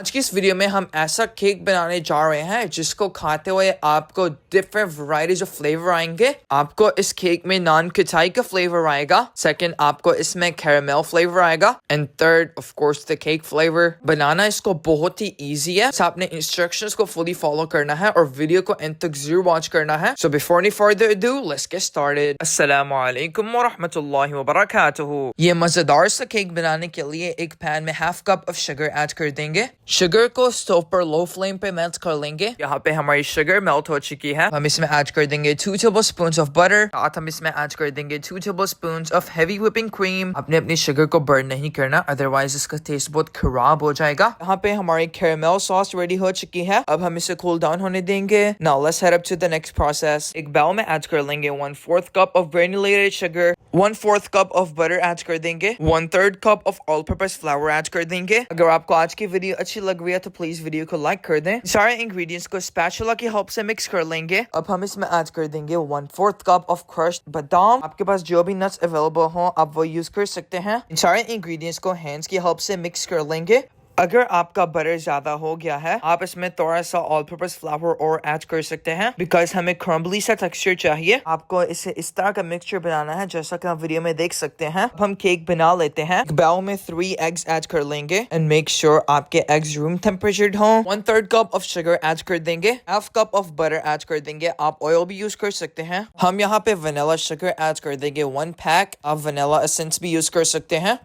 आज की इस वीडियो में हम ऐसा केक बनाने जा रहे हैं जिसको खाते हुए आपको डिफरेंट वैरायटीज ऑफ फ्लेवर आएंगे। आपको इस केक में नॉन खटाई का फ्लेवर आएगा, सेकंड आपको इसमें कैरामेल फ्लेवर आएगा, and third of course the cake flavour. बनाना इसको बहुत ही इजी है, तो आपने इंस्ट्रक्शंस को फुली फॉलो करना है और वीडियो को एंड तक जरूर वॉच करना है। So before any further ado let's get started. अस्सलामु अलैकुम व रहमतुल्लाहि व बरकातुहू। ये मजेदार सा केक बनाने के लिए एक पैन में half cup of sugar add कर देंगे। शुगर को स्टोव पर लो फ्लेम पे मेल्ट कर लेंगे। यहाँ पे हमारी शुगर मेल्ट हो चुकी है। हम इसमें ऐड कर देंगे 2 tablespoons ऑफ बटर, साथ हम इसमें ऐड कर देंगे 2 tablespoons of heavy whipping cream. आपने अपनी शुगर को बर्न नहीं करना, अदरवाइज इसका टेस्ट बहुत खराब हो जाएगा। यहाँ पे हमारी कैरामेल सॉस रेडी हो चुकी है। अब हम इसे कूल डाउन होने देंगे। Now let's head up to the next process. एक बाउल में ऐड कर लेंगे 1/4 cup of granulated sugar, 1/4 cup of butter add कर देंगे, 1/3 cup of all purpose flour add कर देंगे। अगर आपको आज की वीडियो अच्छी लग रही है तो प्लीज वीडियो को लाइक कर दें। सारे इंग्रेडिएंट्स को स्पैचुला की हेल्प से मिक्स कर लेंगे। अब हम इसमें ऐड कर देंगे 1/4 कप ऑफ क्रश्ड बादाम। आपके पास जो भी नट्स अवेलेबल हो आप वो यूज कर सकते हैं। इन सारे इंग्रेडिएंट्स को हैंड्स की हेल्प से मिक्स कर लेंगे। अगर आपका बटर ज्यादा हो गया है आप इसमें थोड़ा सा ऑल पर्पस फ्लावर और ऐड कर सकते हैं, बिकॉज हमें क्रम्बली सा टेक्सचर चाहिए। आपको इसे इस तरह का मिक्सचर बनाना है जैसा कि आप वीडियो में देख सकते हैं। अब हम केक बना लेते हैं। बाउल में 3 एग्स ऐड कर लेंगे एंड मेक श्योर आपके एग्स रूम टेम्परेचर हो। 1/3 कप ऑफ शुगर ऐड कर देंगे, half cup of butter add कर देंगे। आप ऑयल भी यूज कर सकते हैं। हम यहाँ पे वनीला शुगर ऐड कर देंगे 1 पैक। आप वनीला एसेंस भी यूज कर सकते हैं।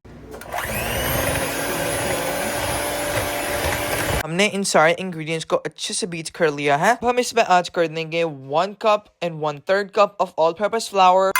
हमने इन सारे इंग्रेडिएंट्स को अच्छे से बीट कर लिया है। अब हम इसमें ऐड कर देंगे 1 cup and 1/3 cup of all purpose flour.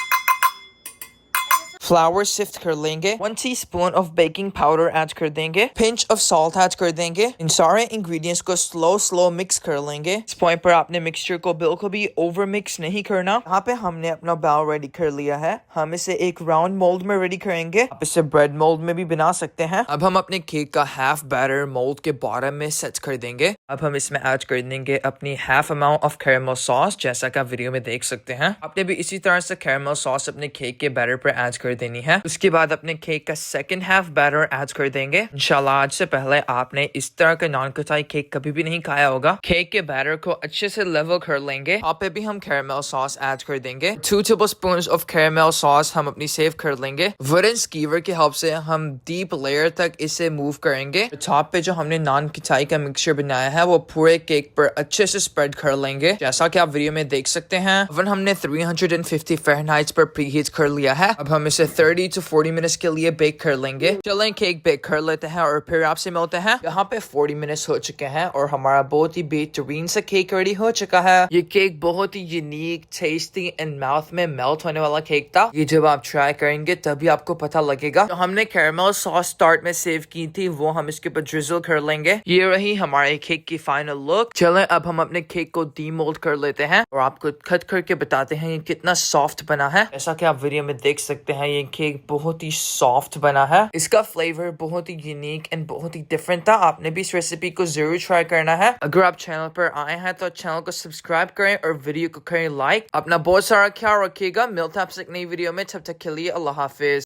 Flour sift कर लेंगे। 1 teaspoon of baking powder add कर देंगे, पिंच ऑफ सॉल्ट ऐड कर देंगे। इन सारे इंग्रेडिएंट्स को स्लो मिक्स कर लेंगे। इस पॉइंट पर आपने मिक्सचर को बिल्कुल भी ओवर मिक्स नहीं करना। यहाँ पे हमने अपना बाउल रेडी कर लिया है। हम इसे एक राउंड मोल्ड में रेडी करेंगे। आप इसे ब्रेड मोल्ड में भी बना सकते हैं। अब हम अपने केक का हाफ बैटर मोल्ड के बॉटम में सेट कर देंगे। अब हम इसमें ऐड कर देंगे अपनी half amount of caramel sauce, जैसा कि आप वीडियो में देख सकते हैं। आपने भी इसी तरह से कैरामेल सॉस अपने केक के बैटर पर ऐड कर देनी है। उसके बाद अपने केक का सेकंड हाफ बैटर ऐड कर देंगे। इंशाल्लाह आज से पहले आपने इस तरह का नॉन कटाई केक कभी भी नहीं खाया होगा। केक के बैटर को अच्छे से लेवल कर लेंगे। यहाँ पे भी हम कैरामेल सॉस ऐड कर देंगे। 2 tablespoons ऑफ कैरामेल सॉस हम अपनी सेव कर लेंगे। वुडन स्कीवर की हेल्प से हम डीप लेयर तक इसे मूव करेंगे। टॉप पे जो हमने नॉन कटाई का मिक्सचर बनाया है वो पूरे केक पर अच्छे से स्प्रेड कर लेंगे, जैसा कि आप वीडियो में देख सकते हैं। ओवन हमने 350 फ़ारेनहाइट पर प्रीहीट कर लिया है। अब हम इसे 30 to 40 मिनट्स के लिए बेक कर लेंगे। चलें केक बेक कर लेते हैं और फिर आपसे मिलते हैं। यहाँ पे 40 मिनट्स हो चुके हैं और हमारा बहुत ही बेहतरीन सा केक रेडी हो चुका है। ये केक बहुत ही यूनिक, टेस्टी एंड माउथ में मेल्ट होने वाला केक था। ये जब आप ट्राई करेंगे तभी आपको पता लगेगा। तो हमने कैरामेल सॉस स्टार्ट में सेव की थी वो हम इसके ऊपर ड्रिजल कर लेंगे। ये रही हमारे केक की फाइनल लुक। चलें अब हम अपने केक को डीमोल्ड कर लेते हैं और आपको कट करके बताते हैं ये कितना सॉफ्ट बना है। जैसा कि आप वीडियो में देख सकते हैं ये केक बहुत ही सॉफ्ट बना है। इसका फ्लेवर बहुत ही यूनिक एंड बहुत ही डिफरेंट था। आपने भी इस रेसिपी को जरूर ट्राई करना है। अगर आप चैनल पर आए हैं तो चैनल को सब्सक्राइब करें और वीडियो को करें लाइक। अपना बहुत सारा ख्याल रखिएगा। मिलते हैं आपसे एक नई वीडियो में, तब तक के लिए अल्लाह हाफिज।